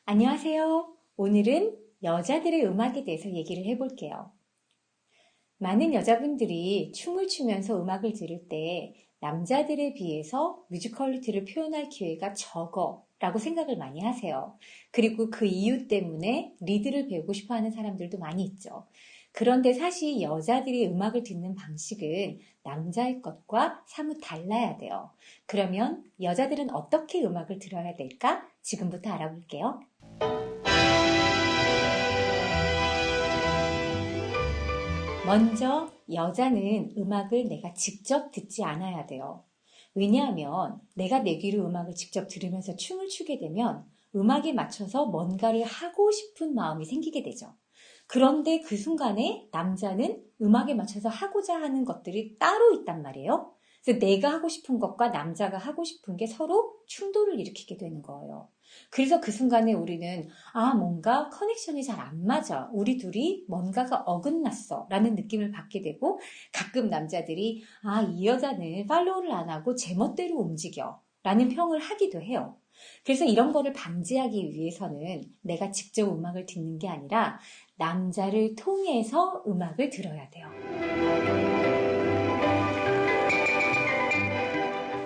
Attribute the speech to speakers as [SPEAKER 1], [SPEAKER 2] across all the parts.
[SPEAKER 1] 안녕하세요. 오늘은 여자들의 음악에 대해서 얘기를 해볼게요. 많은 여자분들이 춤을 추면서 음악을 들을 때 남자들에 비해서 뮤지컬리티를 표현할 기회가 적어 라고 생각을 많이 하세요. 그리고 그 이유 때문에 리드를 배우고 싶어 하는 사람들도 많이 있죠. 그런데 사실 여자들이 음악을 듣는 방식은 남자의 것과 사뭇 달라야 돼요. 그러면 여자들은 어떻게 음악을 들어야 될까? 지금부터 알아볼게요. 먼저 여자는 음악을 내가 직접 듣지 않아야 돼요. 왜냐하면 내가 내 귀로 음악을 직접 들으면서 춤을 추게 되면 음악에 맞춰서 뭔가를 하고 싶은 마음이 생기게 되죠. 그런데 그 순간에 남자는 음악에 맞춰서 하고자 하는 것들이 따로 있단 말이에요. 그래서 내가 하고 싶은 것과 남자가 하고 싶은 게 서로 충돌을 일으키게 되는 거예요. 그래서 그 순간에 우리는 뭔가 커넥션이 잘 안 맞아. 우리 둘이 뭔가가 어긋났어. 라는 느낌을 받게 되고 가끔 남자들이 이 여자는 팔로우를 안 하고 제멋대로 움직여. 라는 평을 하기도 해요. 그래서 이런 거를 방지하기 위해서는 내가 직접 음악을 듣는 게 아니라 남자를 통해서 음악을 들어야 돼요.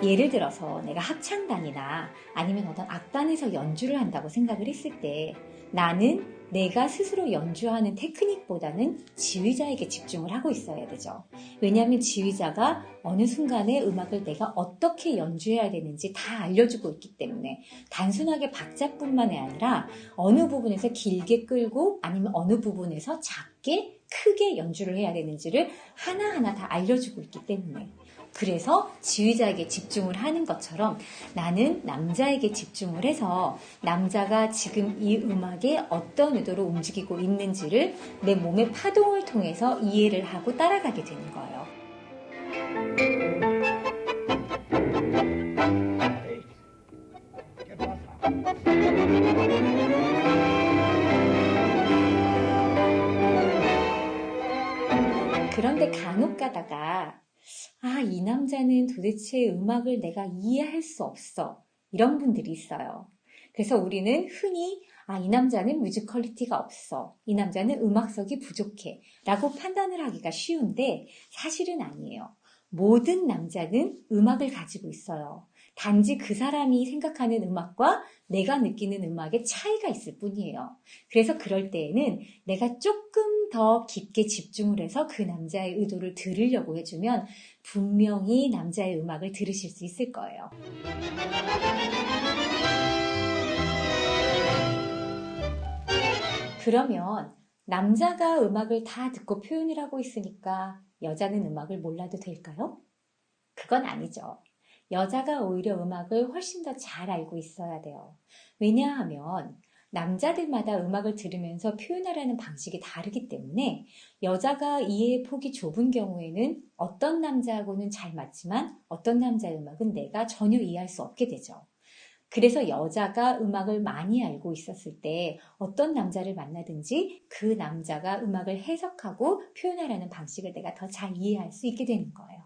[SPEAKER 1] 예를 들어서 내가 합창단이나 아니면 어떤 악단에서 연주를 한다고 생각을 했을 때 나는 내가 스스로 연주하는 테크닉보다는 지휘자에게 집중을 하고 있어야 되죠. 왜냐하면 지휘자가 어느 순간에 음악을 내가 어떻게 연주해야 되는지 다 알려주고 있기 때문에 단순하게 박자뿐만이 아니라 어느 부분에서 길게 끌고 아니면 어느 부분에서 작게 크게 연주를 해야 되는지를 하나하나 다 알려주고 있기 때문에 그래서 지휘자에게 집중을 하는 것처럼 나는 남자에게 집중을 해서 남자가 지금 이 음악에 어떤 의도로 움직이고 있는지를 내 몸의 파동을 통해서 이해를 하고 따라가게 되는 거예요. 그런데 간혹 가다가 이 남자는 도대체 음악을 내가 이해할 수 없어. 이런 분들이 있어요. 그래서 우리는 흔히 이 남자는 뮤지컬리티가 없어. 이 남자는 음악성이 부족해. 라고 판단을 하기가 쉬운데 사실은 아니에요. 모든 남자는 음악을 가지고 있어요. 단지 그 사람이 생각하는 음악과 내가 느끼는 음악의 차이가 있을 뿐이에요. 그래서 그럴 때에는 내가 조금 더 깊게 집중을 해서 그 남자의 의도를 들으려고 해주면 분명히 남자의 음악을 들으실 수 있을 거예요. 그러면 남자가 음악을 다 듣고 표현을 하고 있으니까 여자는 음악을 몰라도 될까요? 그건 아니죠. 여자가 오히려 음악을 훨씬 더 잘 알고 있어야 돼요. 왜냐하면 남자들마다 음악을 들으면서 표현하라는 방식이 다르기 때문에 여자가 이해의 폭이 좁은 경우에는 어떤 남자하고는 잘 맞지만 어떤 남자의 음악은 내가 전혀 이해할 수 없게 되죠. 그래서 여자가 음악을 많이 알고 있었을 때 어떤 남자를 만나든지 그 남자가 음악을 해석하고 표현하라는 방식을 내가 더 잘 이해할 수 있게 되는 거예요.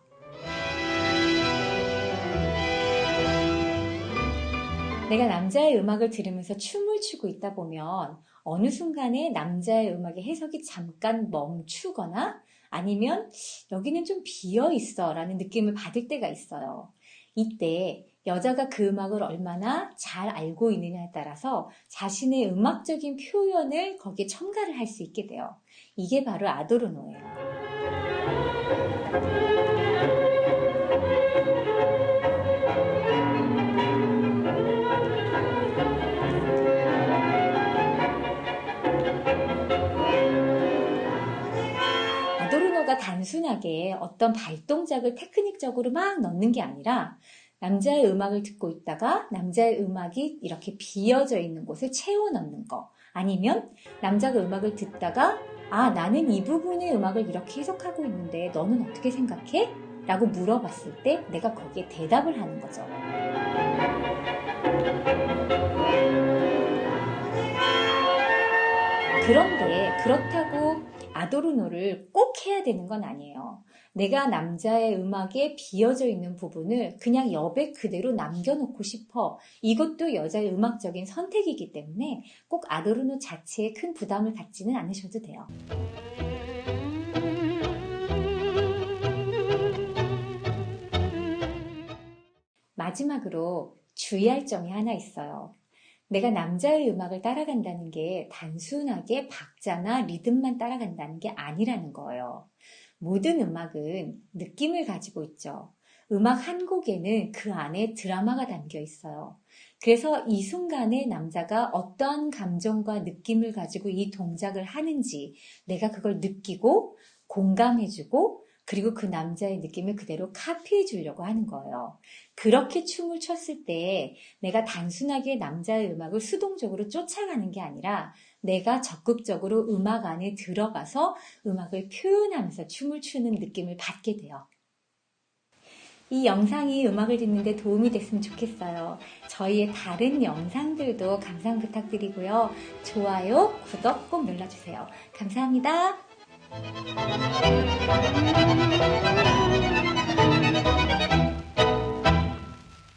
[SPEAKER 1] 내가 남자의 음악을 들으면서 춤을 추고 있다 보면 어느 순간에 남자의 음악의 해석이 잠깐 멈추거나 아니면 여기는 좀 비어 있어 라는 느낌을 받을 때가 있어요. 이때 여자가 그 음악을 얼마나 잘 알고 있느냐에 따라서 자신의 음악적인 표현을 거기에 첨가를 할 수 있게 돼요. 이게 바로 아도르노예요. 아도르노가 단순하게 어떤 발동작을 테크닉적으로 막 넣는 게 아니라 남자의 음악을 듣고 있다가 남자의 음악이 이렇게 비어져 있는 곳을 채워 넣는 거 아니면 남자가 음악을 듣다가 나는 이 부분의 음악을 이렇게 해석하고 있는데 너는 어떻게 생각해? 라고 물어봤을 때 내가 거기에 대답을 하는 거죠. 그런데 그렇다고 아도르노를 꼭 해야 되는 건 아니에요. 내가 남자의 음악에 비어져 있는 부분을 그냥 여백 그대로 남겨놓고 싶어. 이것도 여자의 음악적인 선택이기 때문에 꼭 아도르노 자체에 큰 부담을 갖지는 않으셔도 돼요. 마지막으로 주의할 점이 하나 있어요. 내가 남자의 음악을 따라간다는 게 단순하게 박자나 리듬만 따라간다는 게 아니라는 거예요. 모든 음악은 느낌을 가지고 있죠. 음악 한 곡에는 그 안에 드라마가 담겨 있어요. 그래서 이 순간에 남자가 어떠한 감정과 느낌을 가지고 이 동작을 하는지 내가 그걸 느끼고 공감해주고 그리고 그 남자의 느낌을 그대로 카피해 주려고 하는 거예요. 그렇게 춤을 췄을 때 내가 단순하게 남자의 음악을 수동적으로 쫓아가는 게 아니라 내가 적극적으로 음악 안에 들어가서 음악을 표현하면서 춤을 추는 느낌을 받게 돼요. 이 영상이 음악을 듣는데 도움이 됐으면 좋겠어요. 저희의 다른 영상들도 감상 부탁드리고요. 좋아요, 구독 꼭 눌러주세요. 감사합니다.